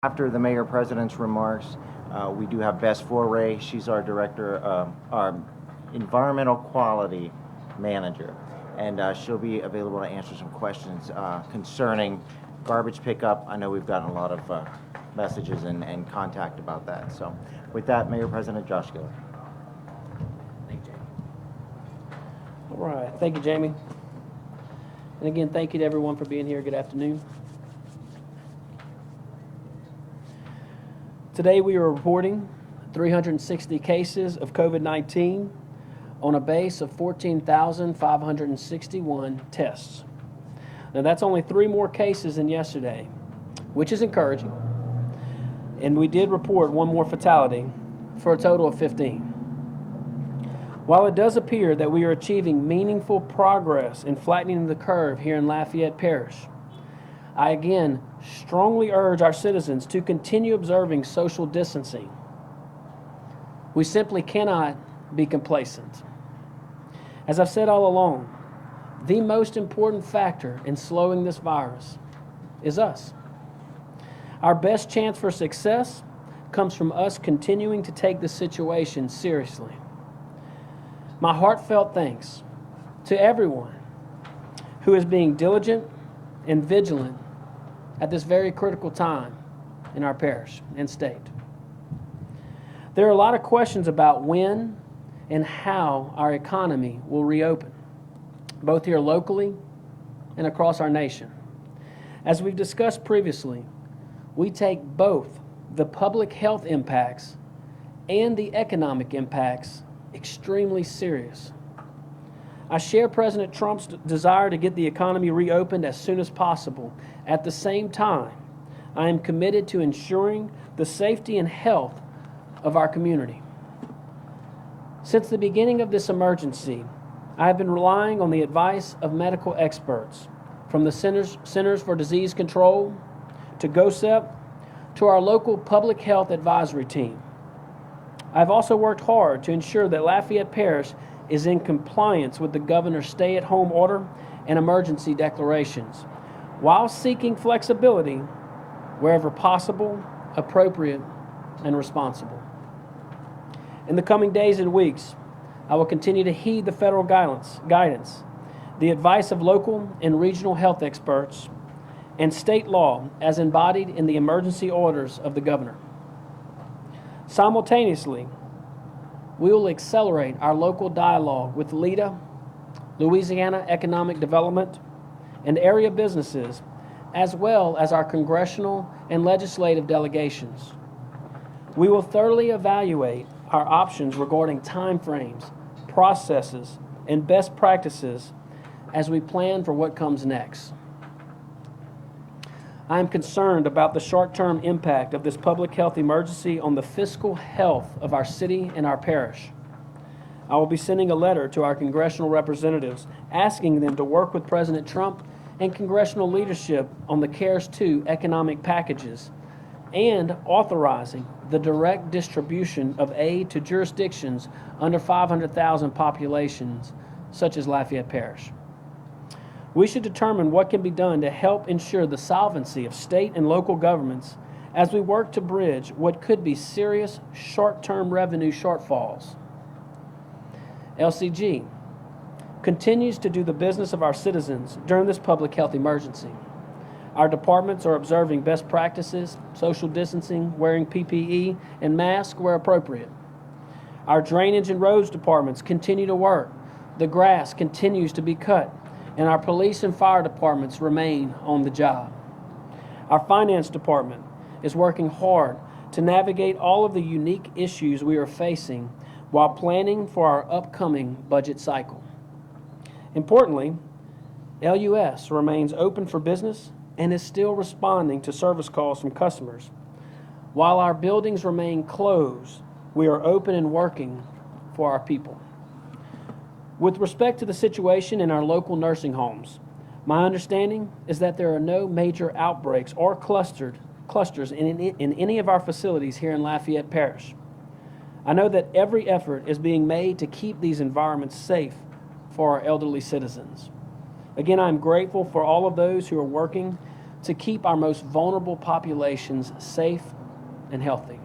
After the Mayor President's remarks, we do have Bess Foray. She's our Director, our Environmental Quality Manager, and she'll be available to answer some questions concerning garbage pickup. I know we've gotten a lot of messages and contact about that. So with that, Mayor President Josh Giller. Thank you, Jamie. All right, thank you, Jamie. And again, thank you to everyone for being here. Good afternoon. Today we are reporting 360 cases of COVID-19 on a base of 14,561 tests. Now that's only 3 more cases than yesterday, which is encouraging. And we did report 1 more fatality for a total of 15. While it does appear that we are achieving meaningful progress in flattening the curve here in Lafayette Parish, I again strongly urge our citizens to continue observing social distancing. We simply cannot be complacent. As I've said all along, the most important factor in slowing this virus is us. Our best chance for success comes from us continuing to take the situation seriously. My heartfelt thanks to everyone who is being diligent and vigilant at this very critical time in our parish and state. There are a lot of questions about when and how our economy will reopen, both here locally and across our nation. As we've discussed previously, we take both the public health impacts and the economic impacts extremely serious. I share President Trump's desire to get the economy reopened as soon as possible. At the same time, I am committed to ensuring the safety and health of our community. Since the beginning of this emergency, I have been relying on the advice of medical experts, from the Centers for Disease Control to GOSEP to our local public health advisory team. I've also worked hard to ensure that Lafayette Parish is in compliance with the governor's stay-at-home order and emergency declarations, while seeking flexibility wherever possible, appropriate, and responsible. In the coming days and weeks, I will continue to heed the federal guidance, the advice of local and regional health experts, and state law as embodied in the emergency orders of the governor. Simultaneously, we will accelerate our local dialogue with LEDA, Louisiana Economic Development, and area businesses, as well as our congressional and legislative delegations. We will thoroughly evaluate our options regarding timeframes, processes, and best practices as we plan for what comes next. I am concerned about the short-term impact of this public health emergency on the fiscal health of our city and our parish. I will be sending a letter to our congressional representatives asking them to work with President Trump and congressional leadership on the CARES 2 economic packages and authorizing the direct distribution of aid to jurisdictions under 500,000 populations, such as Lafayette Parish. We should determine what can be done to help ensure the solvency of state and local governments as we work to bridge what could be serious short-term revenue shortfalls. LCG continues to do the business of our citizens during this public health emergency. Our departments are observing best practices, social distancing, wearing PPE, and masks where appropriate. Our drainage and roads departments continue to work. The grass continues to be cut, and our police and fire departments remain on the job. Our finance department is working hard to navigate all of the unique issues we are facing while planning for our upcoming budget cycle. Importantly, LUS remains open for business and is still responding to service calls from customers. While our buildings remain closed, we are open and working for our people. With respect to the situation in our local nursing homes, my understanding is that there are no major outbreaks or clusters in any of our facilities here in Lafayette Parish. I know that every effort is being made to keep these environments safe for our elderly citizens. Again, I'm grateful for all of those who are working to keep our most vulnerable populations safe and healthy.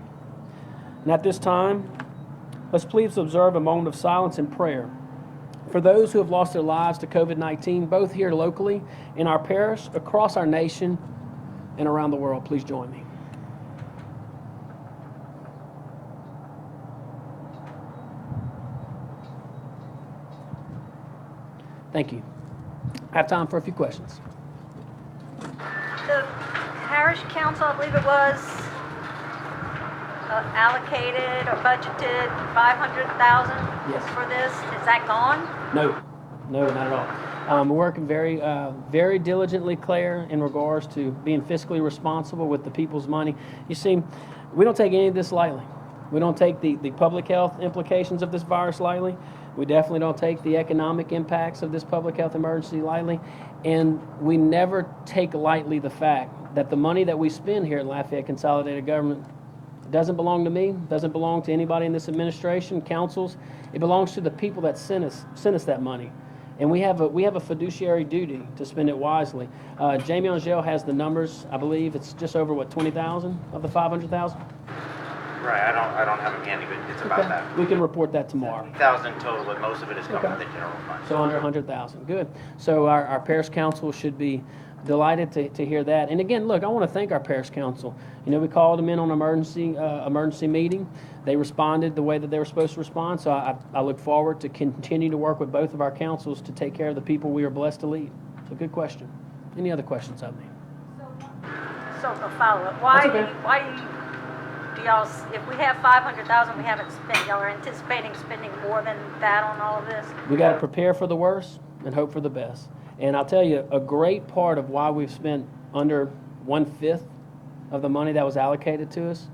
And at this time, let's please observe a moment of silence and prayer for those who have lost their lives to COVID-19, both here locally in our parish, across our nation, and around the world. Please join me. Thank you. I have time for a few questions. The parish council, I believe it was, allocated or budgeted 500,000 Yes. for this. Is that gone? No, not at all. We're working very diligently, Claire, in regards to being fiscally responsible with the people's money. You see, we don't take any of this lightly. We don't take the public health implications of this virus lightly. We definitely don't take the economic impacts of this public health emergency lightly. And we never take lightly the fact that the money that we spend here at Lafayette Consolidated Government doesn't belong to me, doesn't belong to anybody in this administration, councils. It belongs to the people that sent us that money. And we have a fiduciary duty to spend it wisely. Jamie Angel has the numbers. I believe it's just over 20,000 of the 500,000. Right, I don't have them handy, but it's about that. We can report that tomorrow. 1,000 total, but most of it is coming from the general fund. So under 100,000. Good. So our parish council should be delighted to hear that. And again, look, I want to thank our parish council. You know, we called them in on emergency meeting. They responded the way that they were supposed to respond. So I look forward to continue to work with both of our councils to take care of the people we are blessed to lead. So good question. Any other questions of me? So a follow-up. Why That's okay. do y'all, if we have 500,000 we haven't spent, y'all are anticipating spending more than that on all of this? We got to prepare for the worst and hope for the best. And I'll tell you, a great part of why we've spent under 1/5 of the money that was allocated to us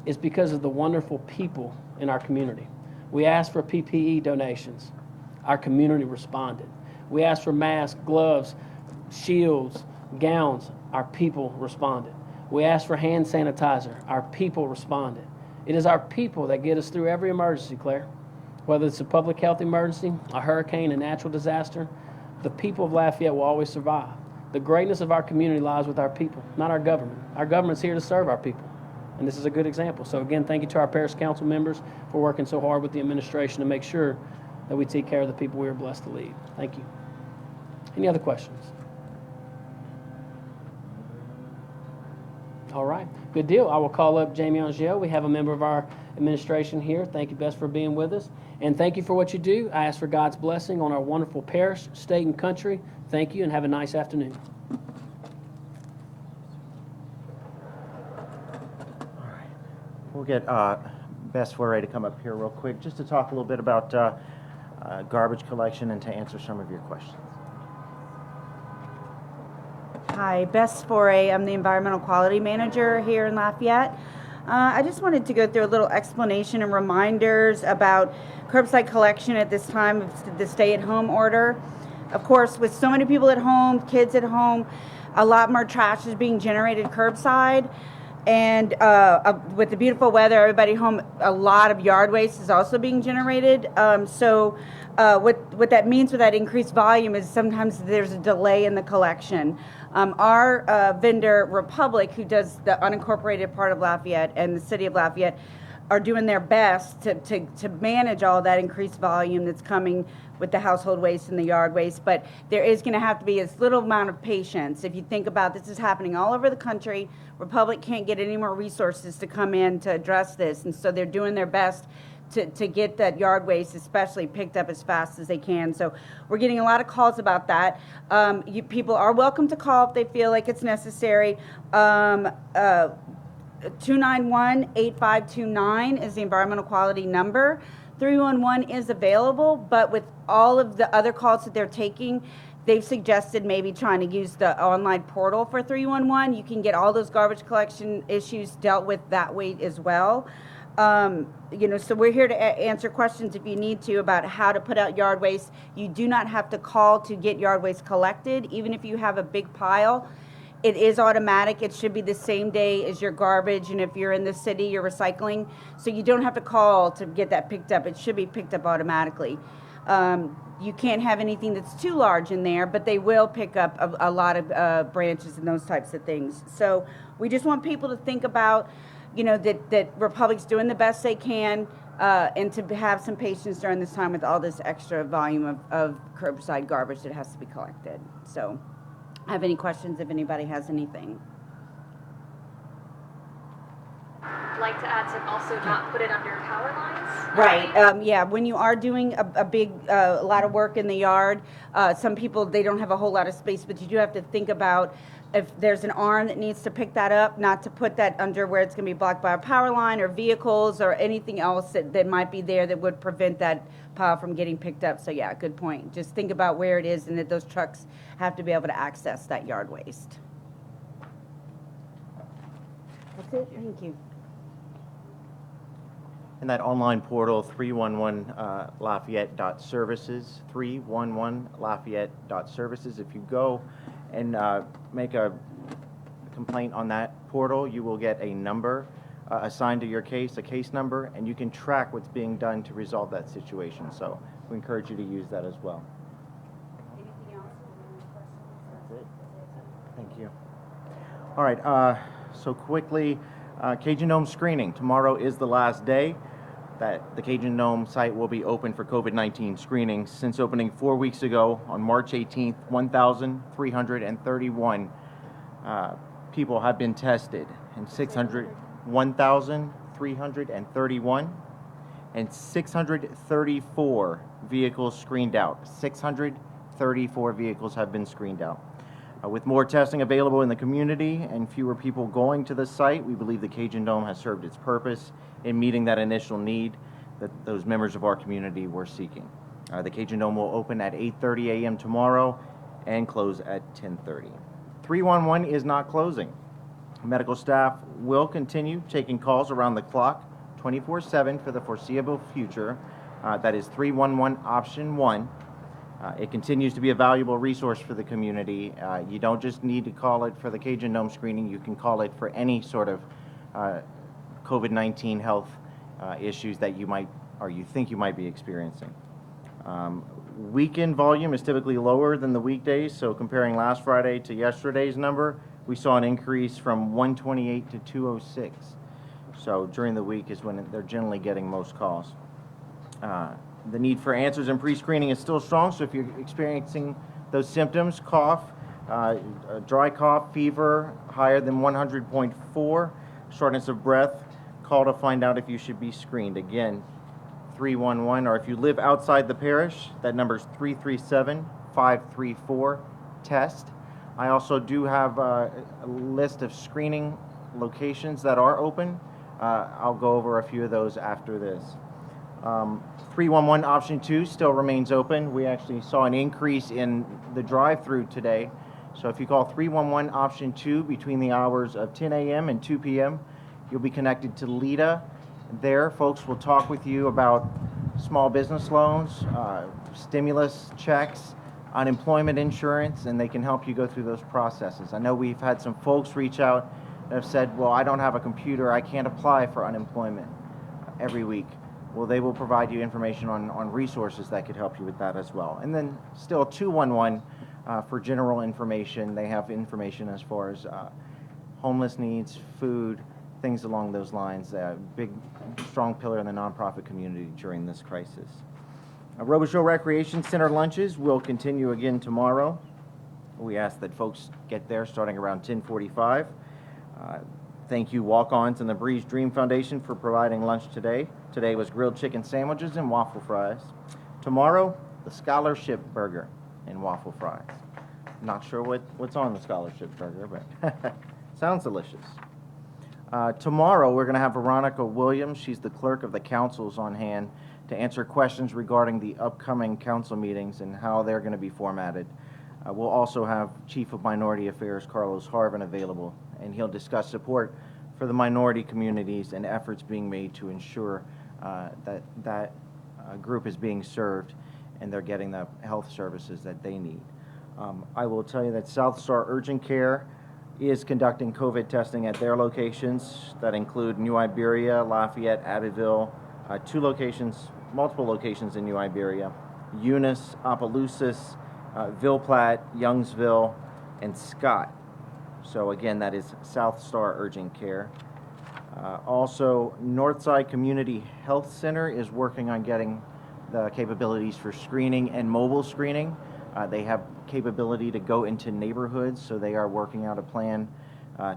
is because of the wonderful people in our community. We asked for PPE donations. Our community responded. We asked for masks, gloves, shields, gowns. Our people responded. We asked for hand sanitizer. Our people responded. It is our people that get us through every emergency, Claire. Whether it's a public health emergency, a hurricane, a natural disaster, the people of Lafayette will always survive. The greatness of our community lies with our people, not our government. Our government's here to serve our people, and this is a good example. So again, thank you to our parish council members for working so hard with the administration to make sure that we take care of the people we are blessed to lead. Thank you. Any other questions? All right, good deal. I will call up Jamie Angel. We have a member of our administration here. Thank you, Bess, for being with us. And thank you for what you do. I ask for God's blessing on our wonderful parish, state, and country. Thank you, and have a nice afternoon. All right. We'll get Bess Foray to come up here real quick just to talk a little bit about garbage collection and to answer some of your questions. Hi, Bess Foray. I'm the Environmental Quality Manager here in Lafayette. I just wanted to go through a little explanation and reminders about curbside collection at this time of the stay-at-home order. Of course, with so many people at home, kids at home, a lot more trash is being generated curbside. And with the beautiful weather, everybody home, a lot of yard waste is also being generated. So what that means with that increased volume is sometimes there's a delay in the collection. Our vendor, Republic, who does the unincorporated part of Lafayette and the city of Lafayette, are doing their best to manage all that increased volume that's coming with the household waste and the yard waste. But there is going to have to be a little amount of patience. If you think about this is happening all over the country, Republic can't get any more resources to come in to address this. And so they're doing their best to get that yard waste especially picked up as fast as they can. So we're getting a lot of calls about that. People are welcome to call if they feel like it's necessary. 291-8529 is the environmental quality number. 311 is available, but with all of the other calls that they're taking, they've suggested maybe trying to use the online portal for 311. You can get all those garbage collection issues dealt with that way as well. So we're here to answer questions if you need to about how to put out yard waste. You do not have to call to get yard waste collected, even if you have a big pile. It is automatic. It should be the same day as your garbage, and if you're in the city, you're recycling. So you don't have to call to get that picked up. It should be picked up automatically. You can't have anything that's too large in there, but they will pick up a lot of branches and those types of things. So we just want people to think about, that Republic's doing the best they can, and to have some patience during this time with all this extra volume of curbside garbage that has to be collected. So I have any questions if anybody has anything. Like to add to also not put it under power lines. Right. Yeah. When you are doing a big, lot of work in the yard, some people, they don't have a whole lot of space, but you do have to think about if there's an arm that needs to pick that up, not to put that under where it's going to be blocked by a power line or vehicles or anything else that might be there that would prevent that pile from getting picked up. So yeah, good point. Just think about where it is and that those trucks have to be able to access that yard waste. That's it. Thank you. And that online portal, 311lafayette.services, 311lafayette.services. If you go and make a complaint on that portal, you will get a number assigned to your case, a case number, and you can track what's being done to resolve that situation. So we encourage you to use that as well. Anything else? That's it. Thank you. All right, so quickly, Cajun Dome screening. Tomorrow is the last day that the Cajun Dome site will be open for COVID-19 screening. Since opening 4 weeks ago on March 18th, 1,331 people have been tested, and 1,331, and 634 vehicles screened out. 634 vehicles have been screened out. With more testing available in the community and fewer people going to the site, we believe the Cajun Dome has served its purpose in meeting that initial need that those members of our community were seeking. The Cajun Dome will open at 8:30 a.m. tomorrow and close at 10:30. 311 is not closing. Medical staff will continue taking calls around the clock 24/7 for the foreseeable future. That is 311 option 1. It continues to be a valuable resource for the community. You don't just need to call it for the Cajun Dome screening. You can call it for any sort of COVID-19 health issues that you might or you think you might be experiencing. Weekend volume is typically lower than the weekdays, so comparing last Friday to yesterday's number, we saw an increase from 128 to 206. So during the week is when they're generally getting most calls. The need for answers and pre-screening is still strong, so if you're experiencing those symptoms, cough, dry cough, fever higher than 100.4, shortness of breath, call to find out if you should be screened. Again, 311, or if you live outside the parish, that number is 337-534-TEST. I also do have a list of screening locations that are open. I'll go over a few of those after this. 311 option 2 still remains open. We actually saw an increase in the drive-through today. So if you call 311 option 2 between the hours of 10 a.m. and 2 p.m., you'll be connected to Lita. There, folks will talk with you about small business loans, stimulus checks, unemployment insurance, and they can help you go through those processes. I know we've had some folks reach out that have said, well, I don't have a computer, I can't apply for unemployment every week. Well, they will provide you information on resources that could help you with that as well. And then still 211 for general information. They have information as far as homeless needs, food, things along those lines. Big, strong pillar in the nonprofit community during this crisis. Robichaux Recreation Center lunches will continue again tomorrow. We ask that folks get there starting around 10:45. Thank you, Walk-Ons and the Breeze Dream Foundation for providing lunch today. Today was grilled chicken sandwiches and waffle fries. Tomorrow, the scholarship burger and waffle fries. Not sure what's on the scholarship burger, but sounds delicious. Tomorrow, we're going to have Veronica Williams. She's the clerk of the councils on hand to answer questions regarding the upcoming council meetings and how they're going to be formatted. We'll also have Chief of Minority Affairs, Carlos Harvin, available, and he'll discuss support for the minority communities and efforts being made to ensure that group is being served and they're getting the health services that they need. I will tell you that South Star Urgent Care is conducting COVID testing at their locations that include New Iberia, Lafayette, Abbeville, multiple locations in New Iberia, Eunice, Opelousas, Ville Platte, Youngsville, and Scott. So again, that is South Star Urgent Care. Also, Northside Community Health Center is working on getting the capabilities for screening and mobile screening. They have capability to go into neighborhoods, so they are working out a plan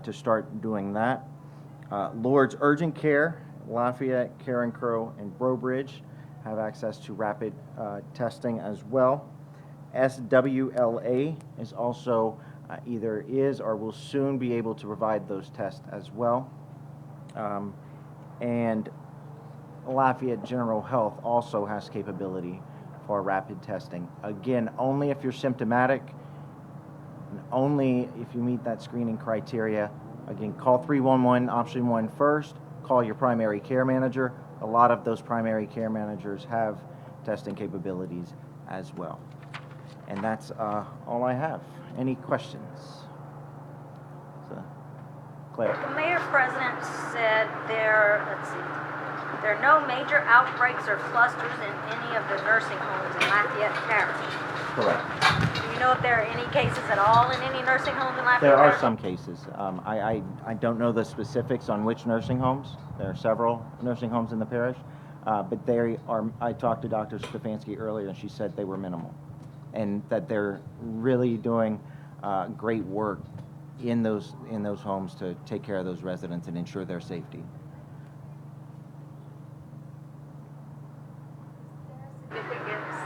to start doing that. Lourdes Urgent Care, Lafayette, Karen Crow, and Brobridge have access to rapid testing as well. SWLA is also either is or will soon be able to provide those tests as well. And Lafayette General Health also has capability for rapid testing. Again, only if you're symptomatic, and only if you meet that screening criteria. Again, call 311 option 1 first, call your primary care manager. A lot of those primary care managers have testing capabilities as well. And that's all I have. Any questions? So, Claire. The mayor president said there are no major outbreaks or clusters in any of the nursing homes in Lafayette Parish. Correct. Do you know if there are any cases at all in any nursing homes in Lafayette There are Parish? some cases. I don't know the specifics on which nursing homes. There are several nursing homes in the parish, but they are. I talked to Dr. Stefanski earlier, and she said they were minimal, and that they're really doing great work in those homes to take care of those residents and ensure their safety.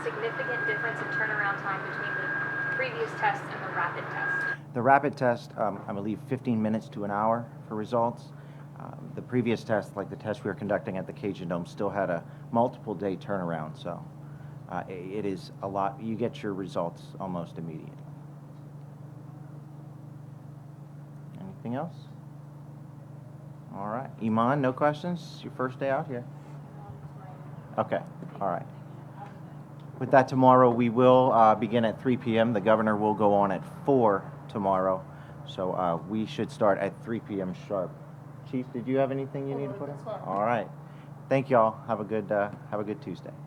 Significant difference in turnaround time between the previous test and the rapid test? The rapid test, I believe, 15 minutes to an hour for results. The previous test, like the test we were conducting at the Cajun Dome, still had a multiple day turnaround, so it is a lot. You get your results almost immediately. Anything else? All right. Iman, no questions? Your first day out here? Okay. All right. With that, tomorrow we will begin at 3 p.m. The governor will go on at 4 tomorrow, so we should start at 3 p.m. sharp. Chief, did you have anything you need to put in? All right. Thank y'all. Have a good Tuesday.